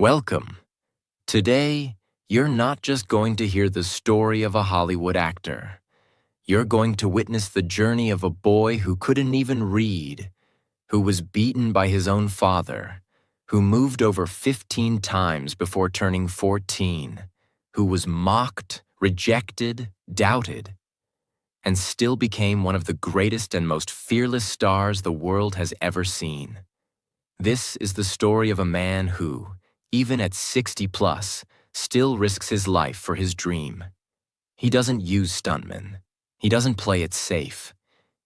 Welcome. Today, you're not just going to hear the story of a Hollywood actor. You're going to witness the journey of a boy who couldn't even read, who was beaten by his own father, who moved over 15 times before turning 14, who was mocked, rejected, doubted, and still became one of the greatest and most fearless stars the world has ever seen. This is the story of a man who, even at 60 plus, still risks his life for his dream. He doesn't use stuntmen. He doesn't play it safe.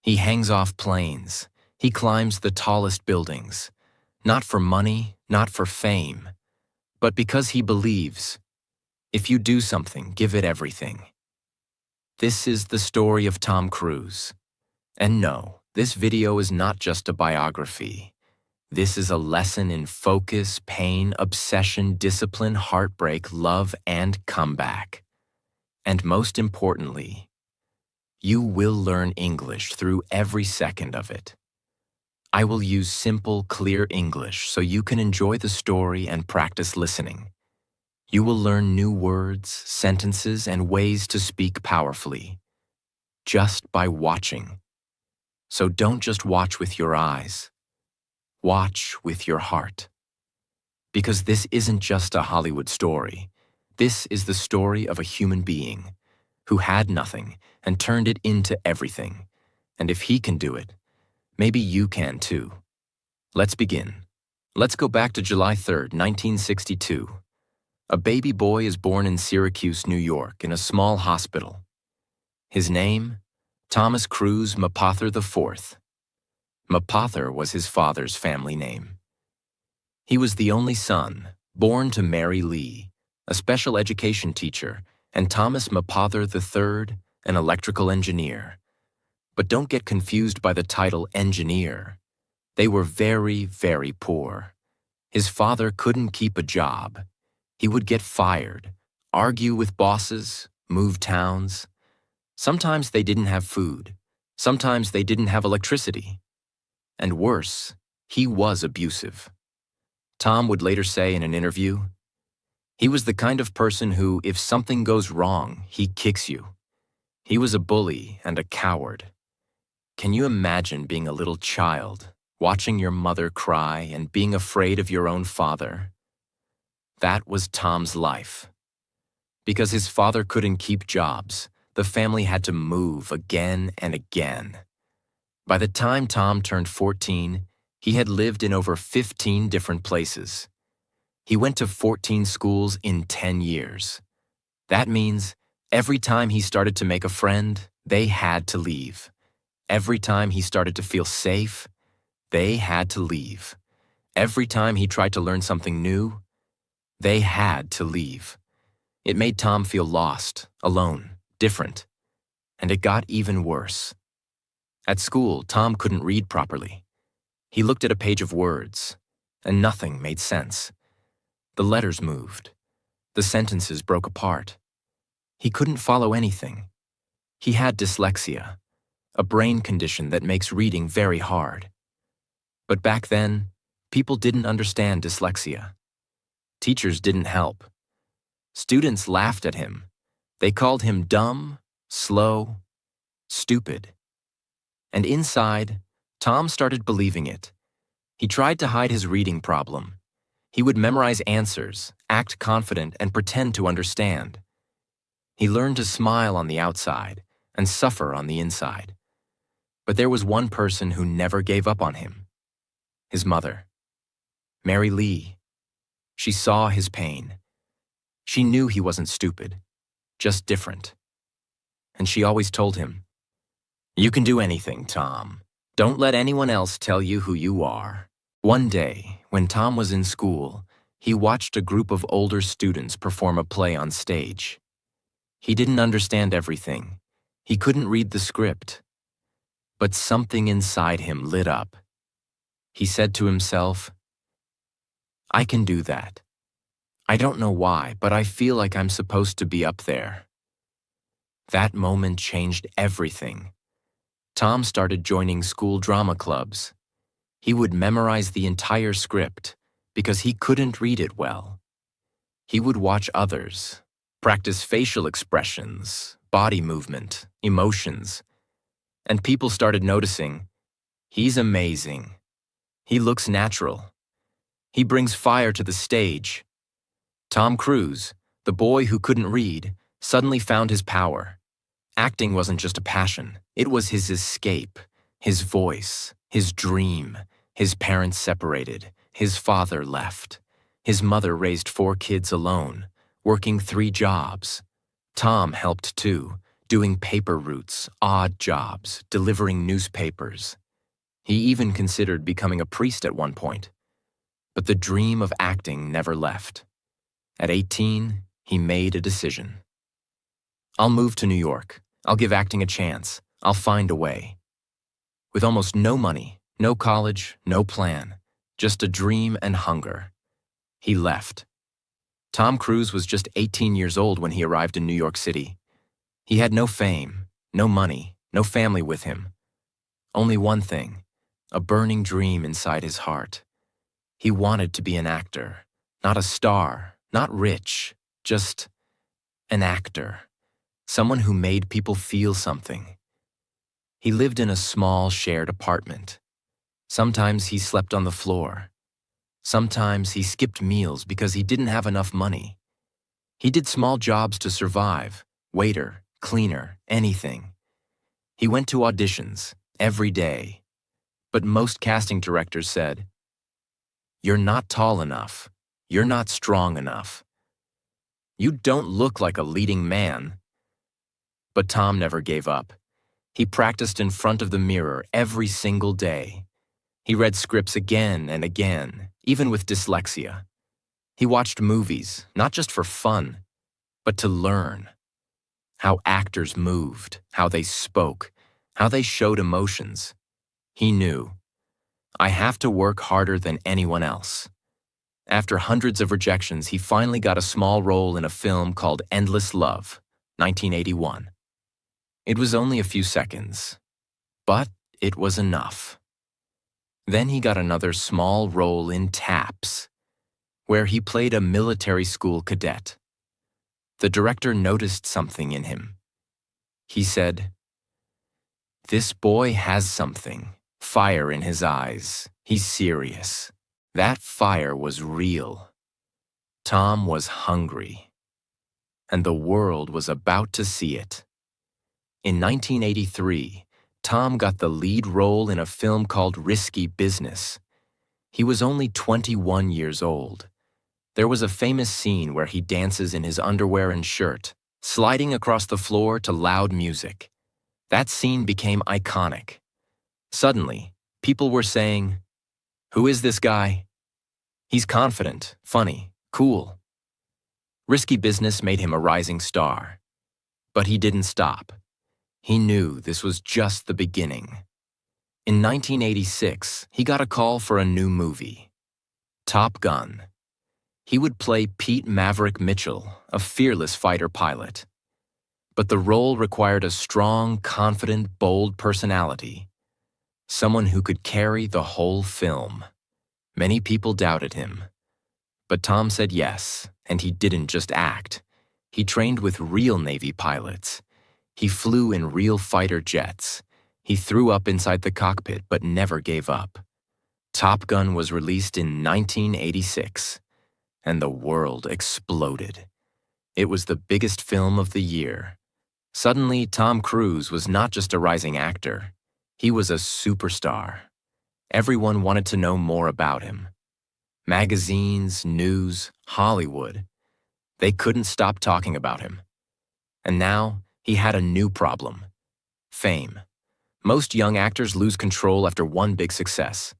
He hangs off planes. He climbs the tallest buildings. Not for money, not for fame, but because he believes. If you do something, give it everything. This is the story of Tom Cruise. And no, this video is not just a biography. This is a lesson in focus, pain, obsession, discipline, heartbreak, love, and comeback. And most importantly, you will learn English through every second of it. I will use simple, clear English so you can enjoy the story and practice listening. You will learn new words, sentences, and ways to speak powerfully, just by watching. So don't just watch with your eyes. Watch with your heart. Because this isn't just a Hollywood story. This is the story of a human being who had nothing and turned it into everything. And if he can do it, maybe you can too. Let's begin. Let's go back to July 3rd, 1962. A baby boy is born in Syracuse, New York, in a small hospital. His name? Thomas Cruise Mapother IV. Mapother was his father's family name. He was the only son, born to Mary Lee, a special education teacher, and Thomas Mapother III, an electrical engineer. But don't get confused by the title engineer. They were very, very poor. His father couldn't keep a job. He would get fired, argue with bosses, move towns. Sometimes they didn't have food. Sometimes they didn't have electricity. And worse, he was abusive. Tom would later say in an interview, he was the kind of person who, if something goes wrong, he kicks you. He was a bully and a coward. Can you imagine being a little child, watching your mother cry and being afraid of your own father? That was Tom's life. Because his father couldn't keep jobs, the family had to move again and again. By the time Tom turned 14, he had lived in over 15 different places. He went to 14 schools in 10 years. That means every time he started to make a friend, they had to leave. Every time he started to feel safe, they had to leave. Every time he tried to learn something new, they had to leave. It made Tom feel lost, alone, different. And it got even worse. At school, Tom couldn't read properly. He looked at a page of words, and nothing made sense. The letters moved. The sentences broke apart. He couldn't follow anything. He had dyslexia, a brain condition that makes reading very hard. But back then, people didn't understand dyslexia. Teachers didn't help. Students laughed at him. They called him dumb, slow, stupid. And inside, Tom started believing it. He tried to hide his reading problem. He would memorize answers, act confident, and pretend to understand. He learned to smile on the outside and suffer on the inside. But there was one person who never gave up on him. His mother, Mary Lee. She saw his pain. She knew he wasn't stupid, just different. And she always told him, "You can do anything, Tom. Don't let anyone else tell you who you are." One day, when Tom was in school, he watched a group of older students perform a play on stage. He didn't understand everything. He couldn't read the script. But something inside him lit up. He said to himself, "I can do that. I don't know why, but I feel like I'm supposed to be up there." That moment changed everything. Tom started joining school drama clubs. He would memorize the entire script because he couldn't read it well, He would watch others, practice facial expressions, body movement, emotions, and people started noticing, he's amazing. He looks natural. He brings fire to the stage. Tom Cruise, the boy who couldn't read, suddenly found his power. Acting wasn't just a passion, it was his escape, his voice, his dream. His parents separated, his father left. His mother raised 4 kids alone, working 3 jobs. Tom helped too, doing paper routes, odd jobs, delivering newspapers. He even considered becoming a priest at one point. But the dream of acting never left. At 18, he made a decision. I'll move to New York. I'll give acting a chance. I'll find a way. With almost no money, no college, no plan, just a dream and hunger, he left. Tom Cruise was just 18 years old when he arrived in New York City. He had no fame, no money, no family with him. Only one thing, a burning dream inside his heart. He wanted to be an actor, not a star, not rich, just an actor, someone who made people feel something. He lived in a small shared apartment. Sometimes he slept on the floor. Sometimes he skipped meals because he didn't have enough money. He did small jobs to survive, waiter, cleaner, anything. He went to auditions every day. But most casting directors said, "You're not tall enough. You're not strong enough. You don't look like a leading man." But Tom never gave up. He practiced in front of the mirror every single day. He read scripts again and again, even with dyslexia. He watched movies, not just for fun, but to learn. How actors moved, how they spoke, how they showed emotions. He knew, I have to work harder than anyone else. After hundreds of rejections, he finally got a small role in a film called Endless Love, 1981. It was only a few seconds, but it was enough. Then he got another small role in Taps, where he played a military school cadet. The director noticed something in him. He said, "This boy has something, fire in his eyes. He's serious." That fire was real. Tom was hungry, and the world was about to see it. In 1983, Tom got the lead role in a film called Risky Business. He was only 21 years old. There was a famous scene where he dances in his underwear and shirt, sliding across the floor to loud music. That scene became iconic. Suddenly, people were saying, "Who is this guy? He's confident, funny, cool." Risky Business made him a rising star. But he didn't stop. He knew this was just the beginning. In 1986, he got a call for a new movie, Top Gun. He would play Pete Maverick Mitchell, a fearless fighter pilot. But the role required a strong, confident, bold personality. Someone who could carry the whole film. Many people doubted him. But Tom said yes, and he didn't just act. He trained with real Navy pilots. He flew in real fighter jets. He threw up inside the cockpit but never gave up. Top Gun was released in 1986, and the world exploded. It was the biggest film of the year. Suddenly, Tom Cruise was not just a rising actor. He was a superstar. Everyone wanted to know more about him. Magazines, news, Hollywood. They couldn't stop talking about him. And now, he had a new problem. Fame. Most young actors lose control after one big success.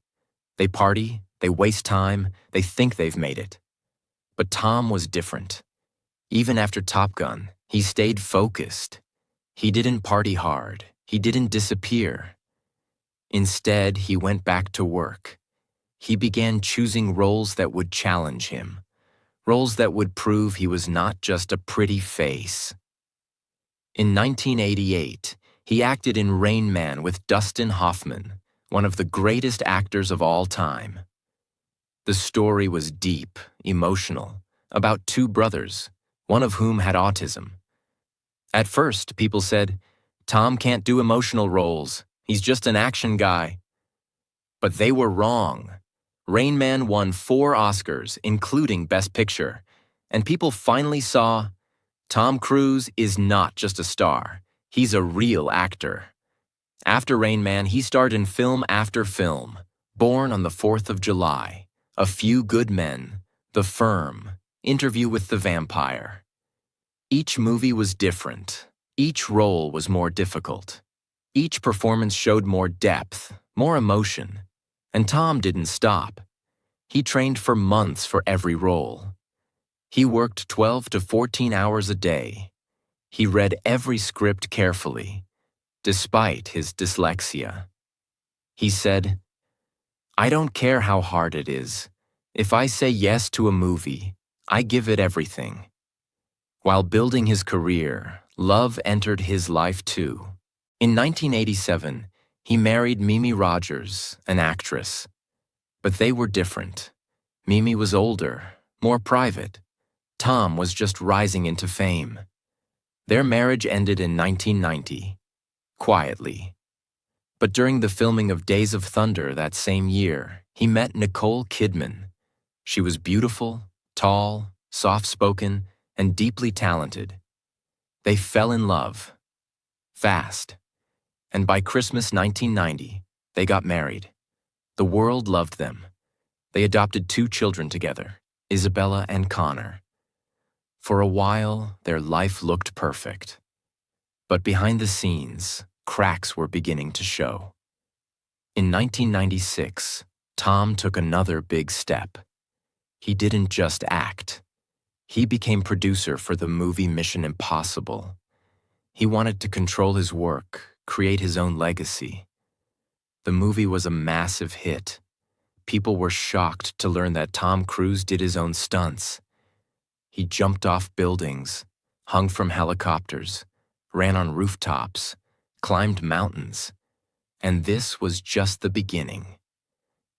They party, they waste time, they think they've made it. But Tom was different. Even after Top Gun, he stayed focused. He didn't party hard. He didn't disappear. Instead, he went back to work. He began choosing roles that would challenge him, roles that would prove he was not just a pretty face. In 1988, he acted in Rain Man with Dustin Hoffman, one of the greatest actors of all time. The story was deep, emotional, about two brothers, one of whom had autism. At first, people said, Tom can't do emotional roles, he's just an action guy. But they were wrong. Rain Man won 4 Oscars, including Best Picture, and people finally saw Tom Cruise is not just a star, he's a real actor. After Rain Man, he starred in film after film: Born on the 4th of July, A Few Good Men, The Firm, Interview with the Vampire. Each movie was different. Each role was more difficult. Each performance showed more depth, more emotion. And Tom didn't stop. He trained for months for every role. He worked 12 to 14 hours a day. He read every script carefully, despite his dyslexia. He said, I don't care how hard it is. If I say yes to a movie, I give it everything. While building his career, love entered his life too. In 1987, he married Mimi Rogers, an actress. But they were different. Mimi was older, more private. Tom was just rising into fame. Their marriage ended in 1990, quietly. But during the filming of Days of Thunder that same year, he met Nicole Kidman. She was beautiful, tall, soft-spoken, and deeply talented. They fell in love, fast. And by Christmas 1990, they got married. The world loved them. They adopted 2 children together, Isabella and Connor. For a while, their life looked perfect. But behind the scenes, cracks were beginning to show. In 1996, Tom took another big step. He didn't just act. He became producer for the movie Mission Impossible. He wanted to control his work, create his own legacy. The movie was a massive hit. People were shocked to learn that Tom Cruise did his own stunts. He jumped off buildings, hung from helicopters, ran on rooftops, climbed mountains. And this was just the beginning.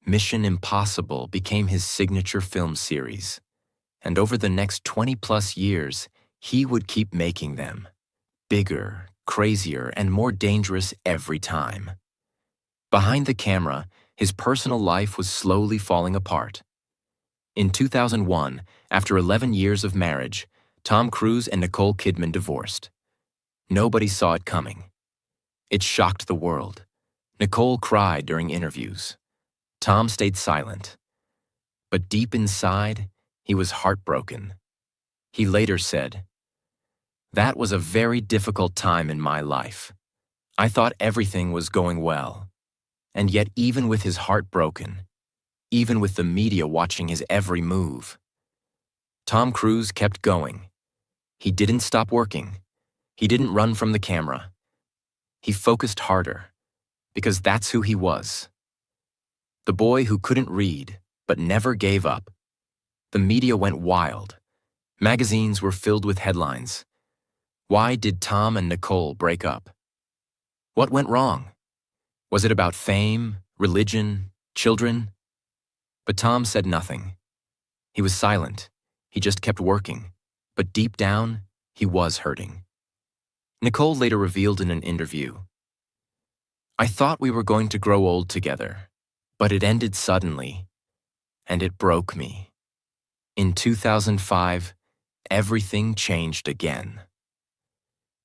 Mission Impossible became his signature film series. And over the next 20-plus years, he would keep making them. Bigger, crazier, and more dangerous every time. Behind the camera, his personal life was slowly falling apart. In 2001, after 11 years of marriage, Tom Cruise and Nicole Kidman divorced. Nobody saw it coming. It shocked the world. Nicole cried during interviews. Tom stayed silent. But deep inside, he was heartbroken. He later said, "That was a very difficult time in my life. I thought everything was going well. And yet even with his heart broken, even with the media watching his every move, Tom Cruise kept going. He didn't stop working. He didn't run from the camera. He focused harder, because that's who he was. The boy who couldn't read, but never gave up. The media went wild. Magazines were filled with headlines. Why did Tom and Nicole break up? What went wrong? Was it about fame, religion, children? But Tom said nothing. He was silent. He just kept working. But deep down, he was hurting. Nicole later revealed in an interview, "I thought we were going to grow old together, but it ended suddenly, and it broke me." In 2005, everything changed again.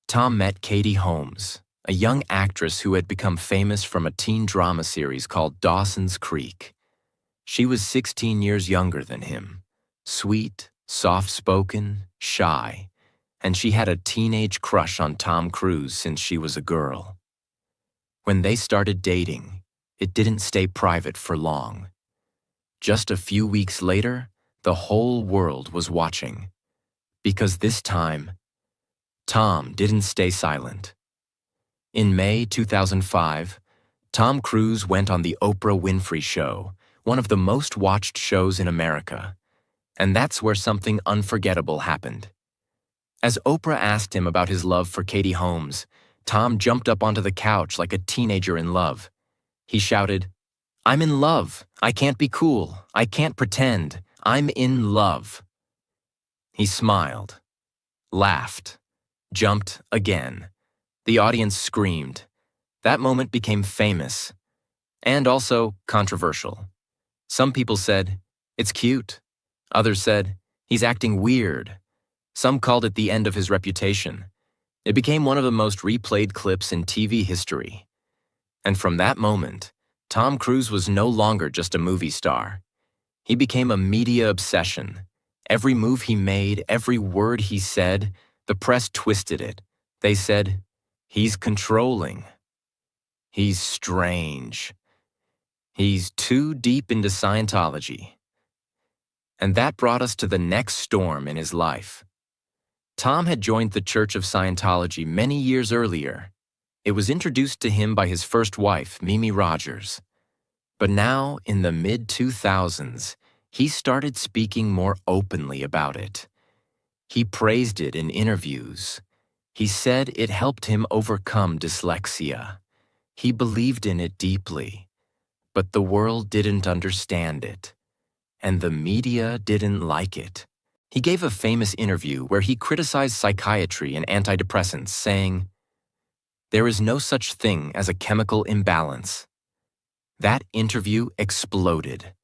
Tom met Katie Holmes, a young actress who had become famous from a teen drama series called Dawson's Creek. She was 16 years younger than him, sweet, soft-spoken, shy, and she had a teenage crush on Tom Cruise since she was a girl. When they started dating, it didn't stay private for long. Just a few weeks later, the whole world was watching. Because this time, Tom didn't stay silent. In May 2005, Tom Cruise went on the Oprah Winfrey Show, one of the most watched shows in America. And that's where something unforgettable happened. As Oprah asked him about his love for Katie Holmes, Tom jumped up onto the couch like a teenager in love. He shouted, "I'm in love. I can't be cool. I can't pretend. I'm in love." He smiled, laughed, jumped again. The audience screamed. That moment became famous and also controversial. Some people said, "It's cute." Others said, "He's acting weird." Some called it the end of his reputation. It became one of the most replayed clips in TV history. And from that moment, Tom Cruise was no longer just a movie star. He became a media obsession. Every move he made, every word he said, the press twisted it. They said, "He's controlling. He's strange. He's too deep into Scientology." And that brought us to the next storm in his life. Tom had joined the Church of Scientology many years earlier. It was introduced to him by his first wife, Mimi Rogers. But now, in the mid-2000s, he started speaking more openly about it. He praised it in interviews. He said it helped him overcome dyslexia. He believed in it deeply. But the world didn't understand it. And the media didn't like it. He gave a famous interview where he criticized psychiatry and antidepressants, saying, "There is no such thing as a chemical imbalance." That interview exploded.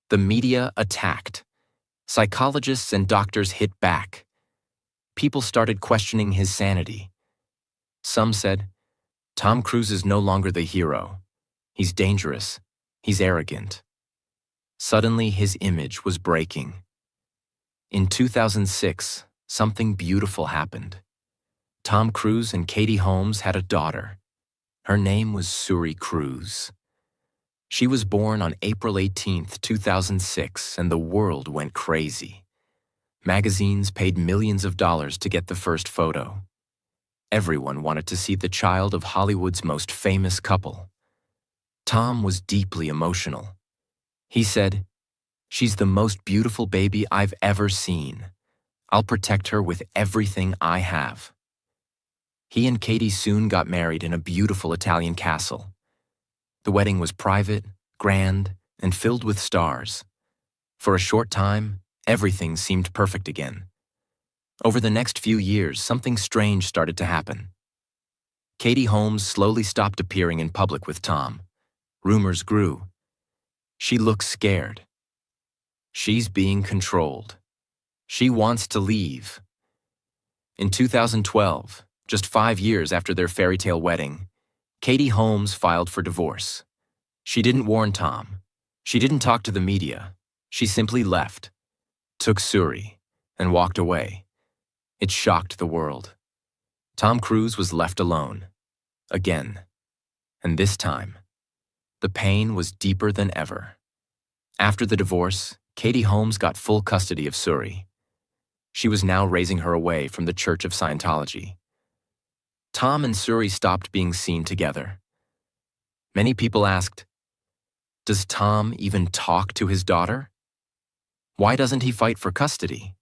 The media attacked. Psychologists and doctors hit back. People started questioning his sanity. Some said, "Tom Cruise is no longer the hero. He's dangerous. He's arrogant." Suddenly, his image was breaking. In 2006, something beautiful happened. Tom Cruise and Katie Holmes had a daughter. Her name was Suri Cruise. She was born on April 18, 2006, and the world went crazy. Magazines paid millions of dollars to get the first photo. Everyone wanted to see the child of Hollywood's most famous couple. Tom was deeply emotional. He said, "She's the most beautiful baby I've ever seen. I'll protect her with everything I have." He and Katie soon got married in a beautiful Italian castle. The wedding was private, grand, and filled with stars. For a short time, everything seemed perfect again. Over the next few years, something strange started to happen. Katie Holmes slowly stopped appearing in public with Tom. Rumors grew. She looks scared. She's being controlled. She wants to leave. In 2012, just 5 years after their fairy tale wedding, Katie Holmes filed for divorce. She didn't warn Tom. She didn't talk to the media. She simply left, took Suri, and walked away. It shocked the world. Tom Cruise was left alone. Again. And this time, the pain was deeper than ever. After the divorce, Katie Holmes got full custody of Suri. She was now raising her away from the Church of Scientology. Tom and Suri stopped being seen together. Many people asked, does Tom even talk to his daughter? Why doesn't he fight for custody?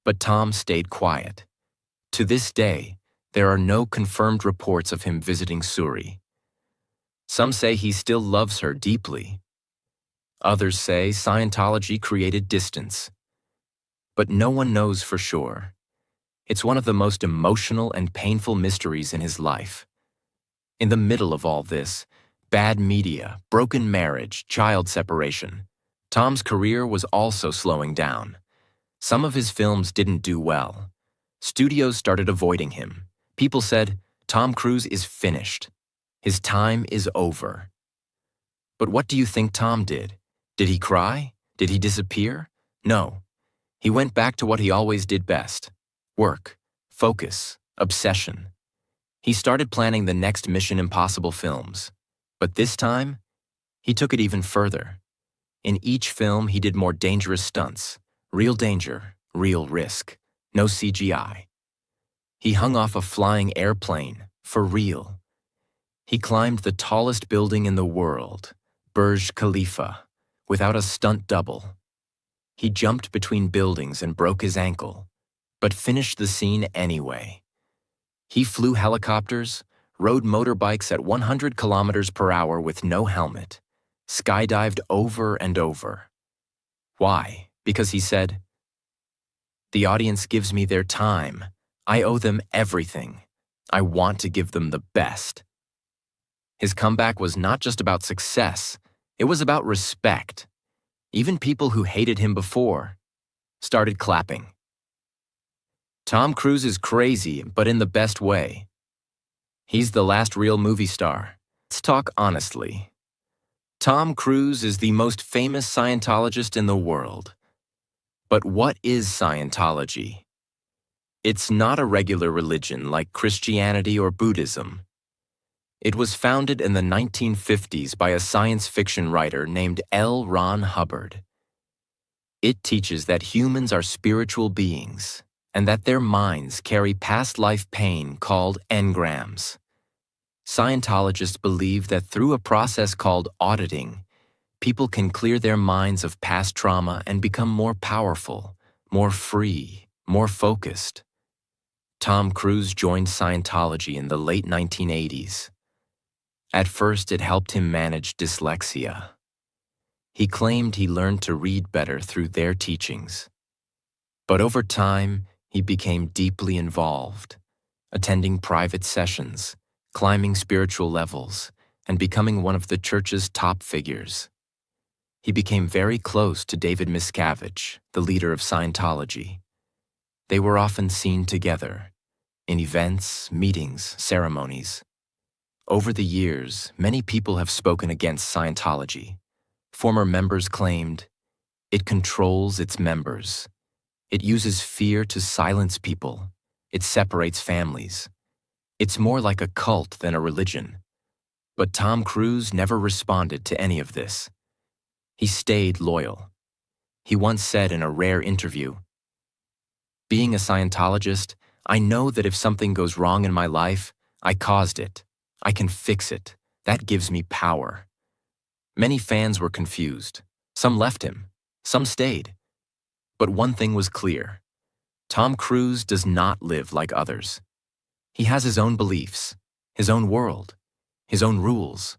But Tom stayed quiet. To this day, there are no confirmed reports of him visiting Suri. Some say he still loves her deeply. Others say Scientology created distance. But no one knows for sure. It's one of the most emotional and painful mysteries in his life. In the middle of all this, bad media, broken marriage, child separation, Tom's career was also slowing down. Some of his films didn't do well. Studios started avoiding him. People said, "Tom Cruise is finished. His time is over." But what do you think Tom did? Did he cry? Did he disappear? No. He went back to what he always did best: work, focus, obsession. He started planning the next Mission Impossible films. But this time, he took it even further. In each film, he did more dangerous stunts. Real danger, real risk. No CGI. He hung off a flying airplane, for real. He climbed the tallest building in the world, Burj Khalifa, without a stunt double. He jumped between buildings and broke his ankle, but finished the scene anyway. He flew helicopters, rode motorbikes at 100 kilometers per hour with no helmet, skydived over and over. Why? Because he said, The audience gives me their time. I owe them everything. I want to give them the best. His comeback was not just about success, it was about respect. Even people who hated him before started clapping. Tom Cruise is crazy, but in the best way. He's the last real movie star. Let's talk honestly. Tom Cruise is the most famous Scientologist in the world. But what is Scientology? It's not a regular religion like Christianity or Buddhism. It was founded in the 1950s by a science fiction writer named L. Ron Hubbard. It teaches that humans are spiritual beings and that their minds carry past life pain called engrams. Scientologists believe that through a process called auditing, people can clear their minds of past trauma and become more powerful, more free, more focused. Tom Cruise joined Scientology in the late 1980s. At first, it helped him manage dyslexia. He claimed he learned to read better through their teachings. But over time, he became deeply involved, attending private sessions, climbing spiritual levels, and becoming one of the church's top figures. He became very close to David Miscavige, the leader of Scientology. They were often seen together, in events, meetings, ceremonies. Over the years, many people have spoken against Scientology. Former members claimed, it controls its members. It uses fear to silence people. It separates families. It's more like a cult than a religion. But Tom Cruise never responded to any of this. He stayed loyal. He once said in a rare interview, "Being a Scientologist, I know that if something goes wrong in my life, I caused it. I can fix it. That gives me power." Many fans were confused. Some left him. Some stayed. But one thing was clear. Tom Cruise does not live like others. He has his own beliefs, his own world, his own rules.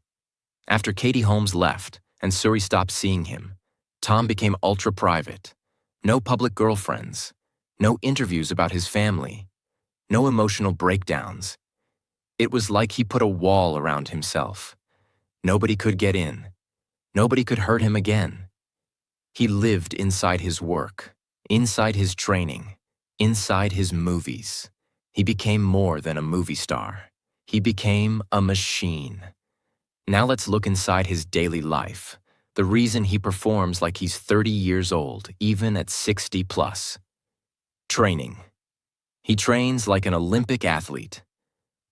After Katie Holmes left and Suri stopped seeing him, Tom became ultra-private. No public girlfriends. No interviews about his family. No emotional breakdowns. It was like he put a wall around himself. Nobody could get in. Nobody could hurt him again. He lived inside his work, inside his training, inside his movies. He became more than a movie star. He became a machine. Now let's look inside his daily life, the reason he performs like he's 30 years old, even at 60 plus. Training. He trains like an Olympic athlete.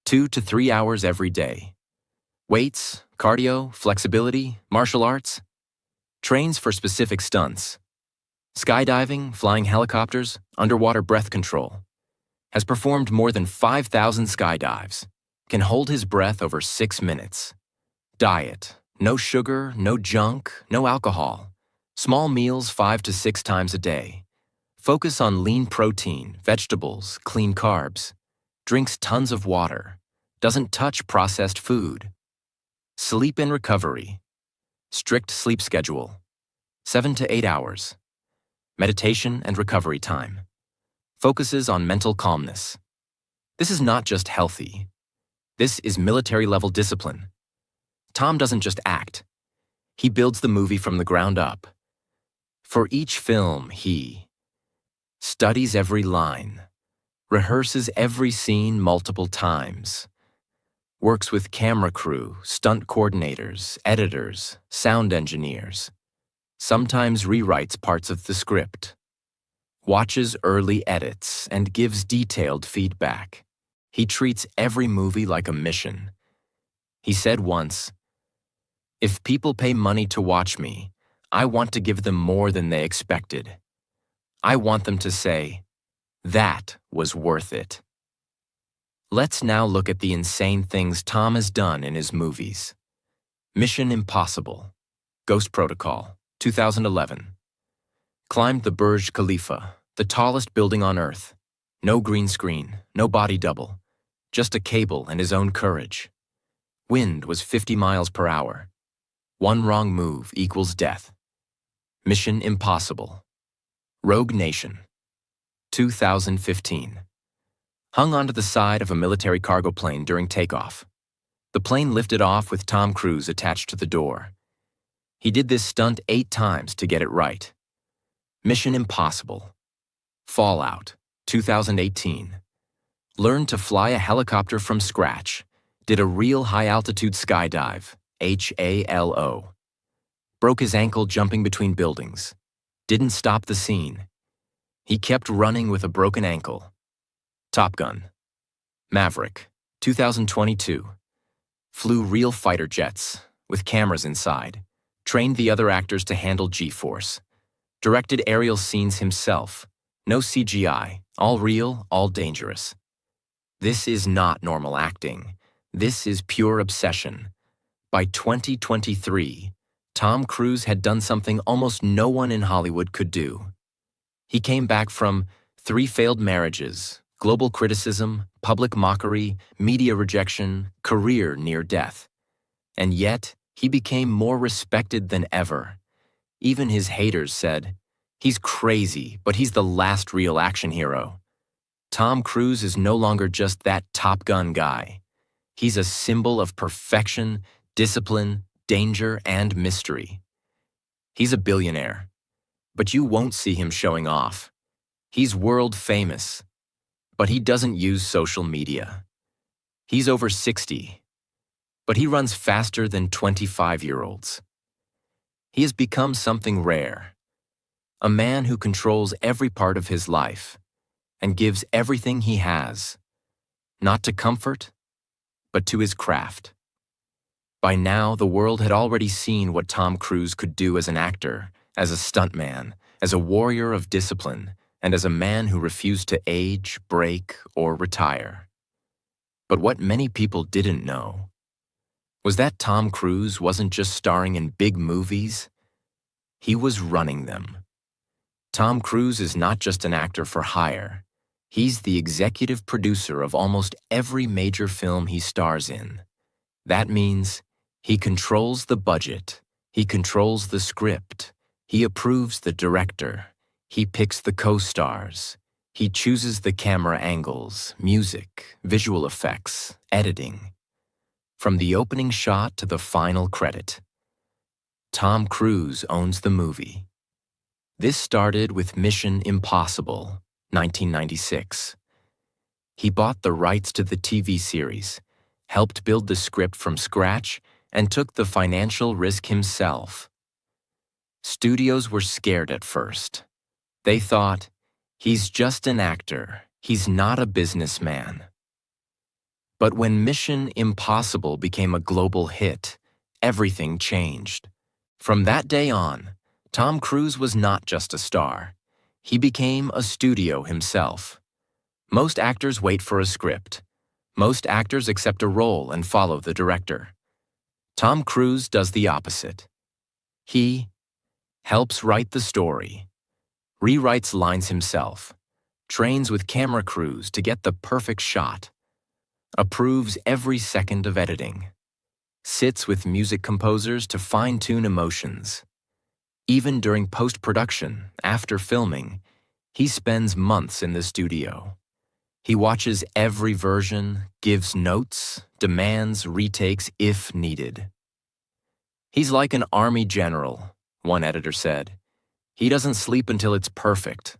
2 to 3 hours every day. Weights, cardio, flexibility, martial arts. Trains for specific stunts. Skydiving, flying helicopters, underwater breath control. Has performed more than 5,000 skydives. Can hold his breath over 6 minutes. Diet. No sugar, no junk, no alcohol. Small meals 5 to 6 times a day. Focus on lean protein, vegetables, clean carbs. Drinks tons of water. Doesn't touch processed food. Sleep and recovery. Strict sleep schedule. 7 to 8 hours. Meditation and recovery time. Focuses on mental calmness. This is not just healthy. This is military-level discipline. Tom doesn't just act. He builds the movie from the ground up. For each film, he studies every line, rehearses every scene multiple times, works with camera crew, stunt coordinators, editors, sound engineers, sometimes rewrites parts of the script, watches early edits, and gives detailed feedback. He treats every movie like a mission. He said once, "If people pay money to watch me, I want to give them more than they expected. I want them to say, that was worth it." Let's now look at the insane things Tom has done in his movies. Mission Impossible. Ghost Protocol, 2011. Climbed the Burj Khalifa, the tallest building on Earth. No green screen, no body double. Just a cable and his own courage. Wind was 50 miles per hour. One wrong move equals death. Mission Impossible. Rogue Nation. 2015. Hung onto the side of a military cargo plane during takeoff. The plane lifted off with Tom Cruise attached to the door. He did this stunt 8 times to get it right. Mission Impossible. Fallout, 2018. Learned to fly a helicopter from scratch. Did a real high-altitude skydive, HALO. Broke his ankle jumping between buildings. Didn't stop the scene. He kept running with a broken ankle. Top Gun. Maverick, 2022. Flew real fighter jets, with cameras inside. Trained the other actors to handle G-force. Directed aerial scenes himself. No CGI, all real, all dangerous. This is not normal acting. This is pure obsession. By 2023, Tom Cruise had done something almost no one in Hollywood could do. He came back from 3 failed marriages, global criticism, public mockery, media rejection, career near death. And yet, he became more respected than ever. Even his haters said, "He's crazy, but he's the last real action hero." Tom Cruise is no longer just that Top Gun guy. He's a symbol of perfection, discipline, danger, and mystery. He's a billionaire, but you won't see him showing off. He's world famous, but he doesn't use social media. He's over 60, but he runs faster than 25-year-olds. He has become something rare, a man who controls every part of his life and gives everything he has, not to comfort, but to his craft. By now, the world had already seen what Tom Cruise could do as an actor, as a stuntman, as a warrior of discipline, and as a man who refused to age, break, or retire. But what many people didn't know was that Tom Cruise wasn't just starring in big movies, he was running them. Tom Cruise is not just an actor for hire. He's the executive producer of almost every major film he stars in. That means he controls the budget, he controls the script, he approves the director, he picks the co-stars, he chooses the camera angles, music, visual effects, editing. From the opening shot to the final credit, Tom Cruise owns the movie. This started with Mission Impossible, 1996. He bought the rights to the TV series, helped build the script from scratch, and took the financial risk himself. Studios were scared at first. They thought, he's just an actor, he's not a businessman. But when Mission Impossible became a global hit, everything changed. From that day on, Tom Cruise was not just a star. He became a studio himself. Most actors wait for a script. Most actors accept a role and follow the director. Tom Cruise does the opposite. He helps write the story, rewrites lines himself, trains with camera crews to get the perfect shot, approves every second of editing, sits with music composers to fine-tune emotions. Even during post-production, after filming, he spends months in the studio. He watches every version, gives notes, demands retakes if needed. He's like an army general, one editor said. He doesn't sleep until it's perfect.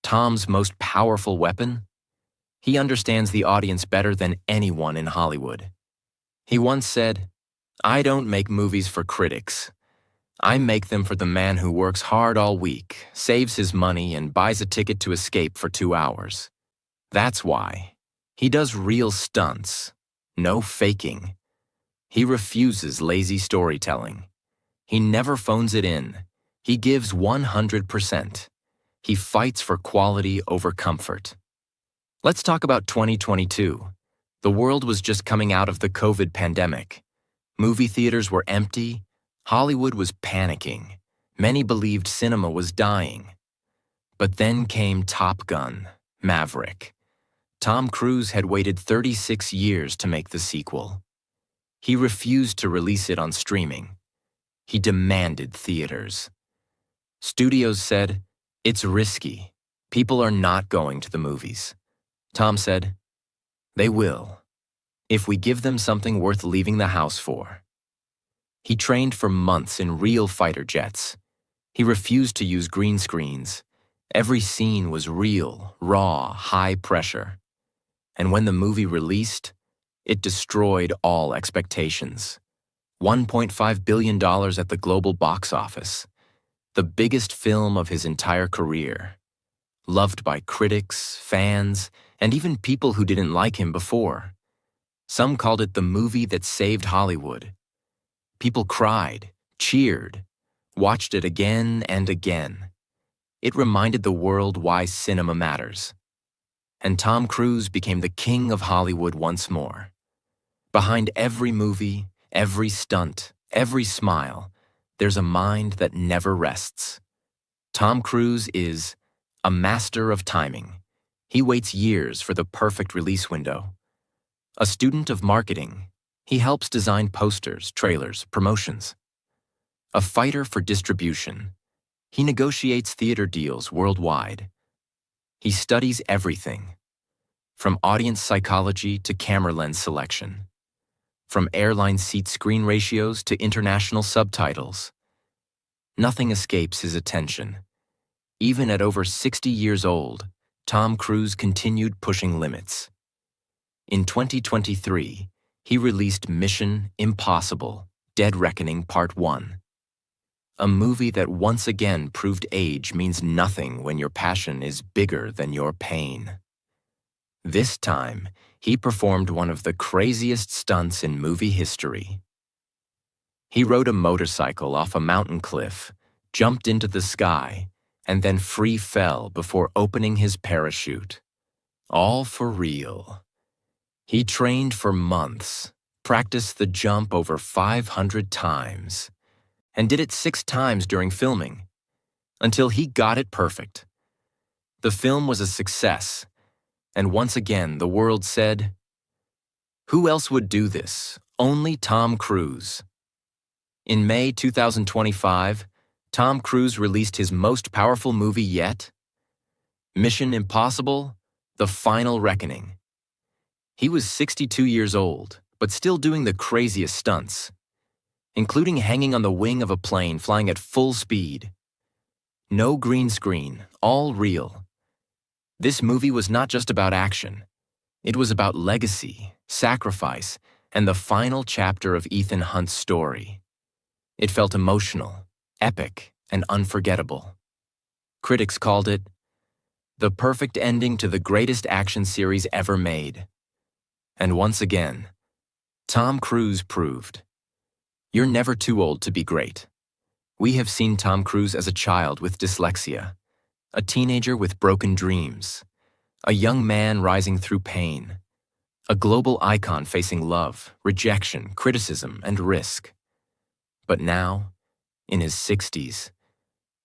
Tom's most powerful weapon? He understands the audience better than anyone in Hollywood. He once said, "I don't make movies for critics. I make them for the man who works hard all week, saves his money, and buys a ticket to escape for 2 hours. That's why. He does real stunts. No faking. He refuses lazy storytelling. He never phones it in. He gives 100%. He fights for quality over comfort." Let's talk about 2022. The world was just coming out of the COVID pandemic. Movie theaters were empty. Hollywood was panicking. Many believed cinema was dying. But then came Top Gun, Maverick. Tom Cruise had waited 36 years to make the sequel. He refused to release it on streaming. He demanded theaters. Studios said, "It's risky. People are not going to the movies. Tom said, "They will, if we give them something worth leaving the house for." He trained for months in real fighter jets. He refused to use green screens. Every scene was real, raw, high pressure. And when the movie released, it destroyed all expectations. $1.5 billion at the global box office. The biggest film of his entire career. Loved by critics, fans, and even people who didn't like him before. Some called it the movie that saved Hollywood. People cried, cheered, watched it again and again. It reminded the world why cinema matters. And Tom Cruise became the king of Hollywood once more. Behind every movie, every stunt, every smile, there's a mind that never rests. Tom Cruise is a master of timing. He waits years for the perfect release window. A student of marketing, he helps design posters, trailers, promotions. A fighter for distribution, he negotiates theater deals worldwide. He studies everything, from audience psychology to camera lens selection, from airline seat screen ratios to international subtitles. Nothing escapes his attention. Even at over 60 years old, Tom Cruise continued pushing limits. In 2023, he released Mission: Impossible – Dead Reckoning Part 1. A movie that once again proved age means nothing when your passion is bigger than your pain. This time, he performed one of the craziest stunts in movie history. He rode a motorcycle off a mountain cliff, jumped into the sky, and then free fell before opening his parachute. All for real. He trained for months, practiced the jump over 500 times, and did it 6 times during filming, until he got it perfect. The film was a success, and once again the world said, "Who else would do this? Only Tom Cruise." In May 2025, Tom Cruise released his most powerful movie yet, Mission: Impossible – The Final Reckoning. He was 62 years old, but still doing the craziest stunts, including hanging on the wing of a plane flying at full speed. No green screen, all real. This movie was not just about action. It was about legacy, sacrifice, and the final chapter of Ethan Hunt's story. It felt emotional, epic, and unforgettable. Critics called it the perfect ending to the greatest action series ever made. And once again, Tom Cruise proved, you're never too old to be great. We have seen Tom Cruise as a child with dyslexia, a teenager with broken dreams, a young man rising through pain, a global icon facing love, rejection, criticism, and risk. But now, in his 60s,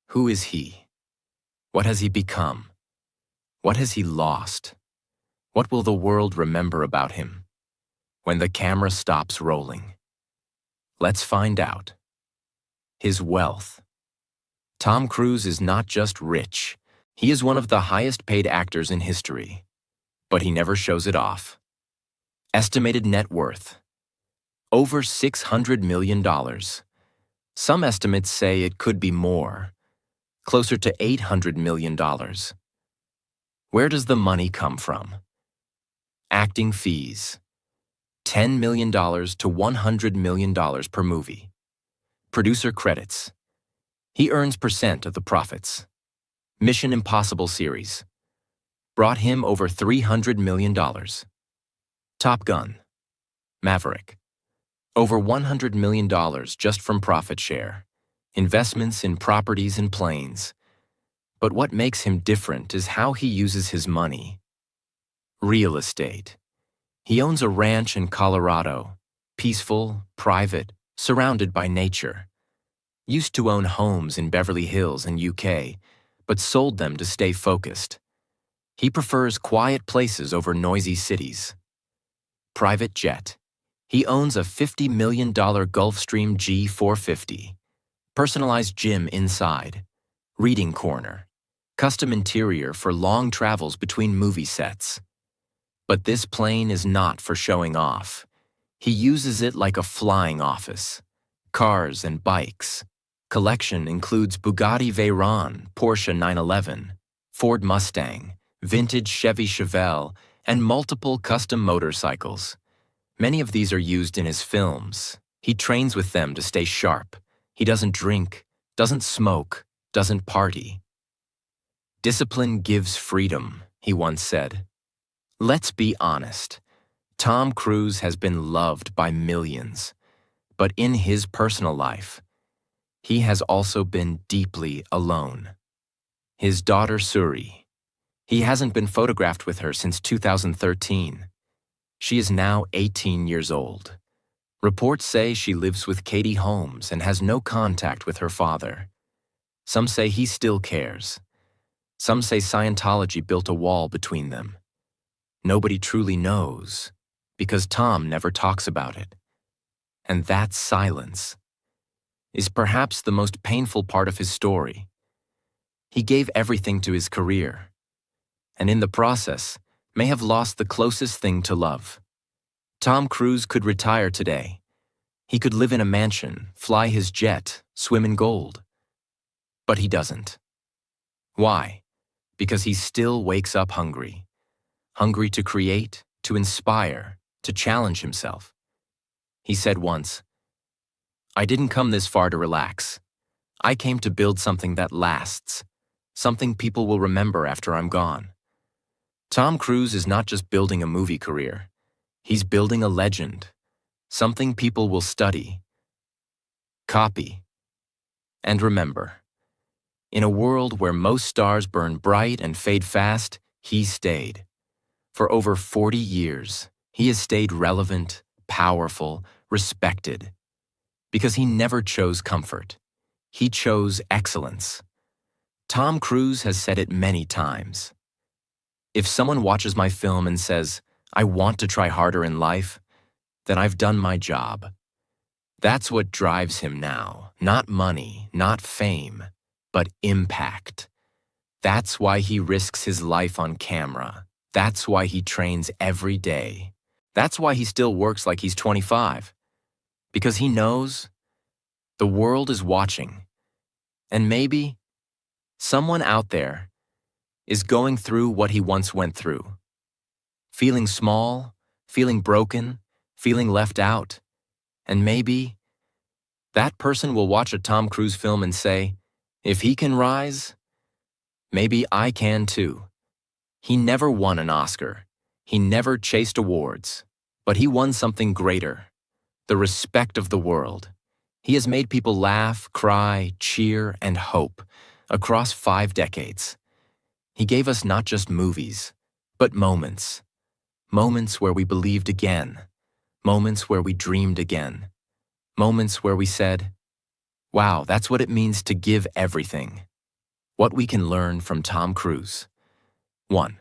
who is he? What has he become? What has he lost? What will the world remember about him when the camera stops rolling? Let's find out. His wealth. Tom Cruise is not just rich. He is one of the highest paid actors in history, but he never shows it off. Estimated net worth: over $600 million. Some estimates say it could be more, closer to $800 million. Where does the money come from? Acting fees: $10 million to $100 million per movie. Producer credits: he earns % of the profits. Mission: Impossible series brought him over $300 million. Top Gun, Maverick, over $100 million just from profit share, investments in properties and planes. But what makes him different is how he uses his money. Real estate. He owns a ranch in Colorado, peaceful, private, surrounded by nature. Used to own homes in Beverly Hills and UK, but sold them to stay focused. He prefers quiet places over noisy cities. Private jet. He owns a $50 million Gulfstream G450. Personalized gym inside. Reading corner. custom interior for long travels between movie sets. But this plane is not for showing off. He uses it like a flying office. Cars and bikes. Collection includes Bugatti Veyron, Porsche 911, Ford Mustang, vintage Chevy Chevelle, and multiple custom motorcycles. Many of these are used in his films. He trains with them to stay sharp. He doesn't drink, doesn't smoke, doesn't party. Discipline gives freedom, he once said. Let's be honest. Tom Cruise has been loved by millions, but in his personal life, he has also been deeply alone. His daughter Suri. He hasn't been photographed with her since 2013. She is now 18 years old. Reports say she lives with Katie Holmes and has no contact with her father. Some say he still cares. Some say Scientology built a wall between them. Nobody truly knows, because Tom never talks about it. And that silence is perhaps the most painful part of his story. He gave everything to his career, and in the process, may have lost the closest thing to love. Tom Cruise could retire today. He could live in a mansion, fly his jet, swim in gold. But he doesn't. Why? Because he still wakes up hungry. Hungry to create, to inspire, to challenge himself. He said once, "I didn't come this far to relax. I came to build something that lasts, something people will remember after I'm gone." Tom Cruise is not just building a movie career. He's building a legend, something people will study, copy, and remember. In a world where most stars burn bright and fade fast, he stayed. For over 40 years, he has stayed relevant, powerful, respected. Because he never chose comfort. He chose excellence. Tom Cruise has said it many times. If someone watches my film and says, "I want to try harder in life," then I've done my job. That's what drives him now. Not money, not fame, but impact. That's why he risks his life on camera. That's why he trains every day. That's why he still works like he's 25. Because he knows the world is watching. And maybe someone out there is going through what he once went through. Feeling small, feeling broken, feeling left out. And maybe that person will watch a Tom Cruise film and say, "If he can rise, maybe I can too." He never won an Oscar. He never chased awards. But he won something greater, the respect of the world. He has made people laugh, cry, cheer, and hope across 5 decades. He gave us not just movies, but moments. Moments where we believed again. Moments where we dreamed again. Moments where we said, "Wow, that's what it means to give everything." What we can learn from Tom Cruise. 1.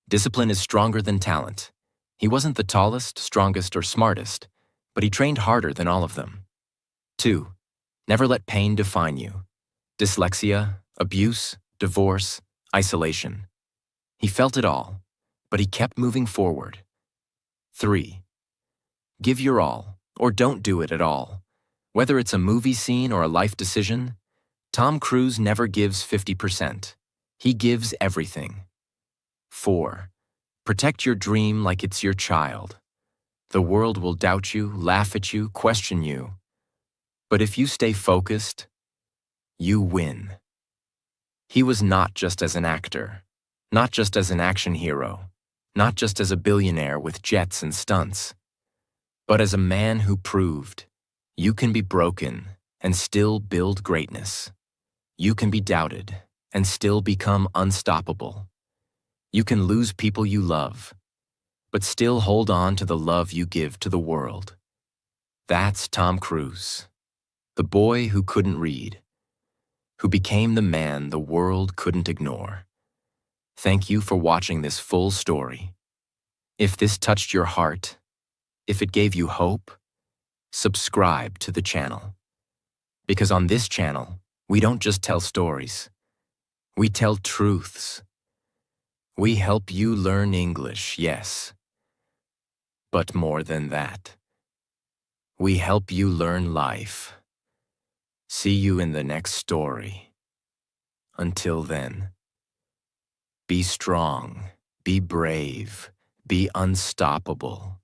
Discipline is stronger than talent. He wasn't the tallest, strongest, or smartest, but he trained harder than all of them. 2. Never let pain define you. Dyslexia, abuse, divorce, isolation. He felt it all, but he kept moving forward. 3. Give your all, or don't do it at all. Whether it's a movie scene or a life decision, Tom Cruise never gives 50%. He gives everything. 4. Protect your dream like it's your child. The world will doubt you, laugh at you, question you. But if you stay focused, you win. He was not just as an actor, not just as an action hero, not just as a billionaire with jets and stunts, but as a man who proved you can be broken and still build greatness. You can be doubted and still become unstoppable. You can lose people you love, but still hold on to the love you give to the world. That's Tom Cruise, the boy who couldn't read, who became the man the world couldn't ignore. Thank you for watching this full story. If this touched your heart, if it gave you hope, subscribe to the channel. Because on this channel, we don't just tell stories, We tell truths. We help you learn English, yes. But more than that, we help you learn life. See you in the next story. Until then, be strong, be brave, be unstoppable.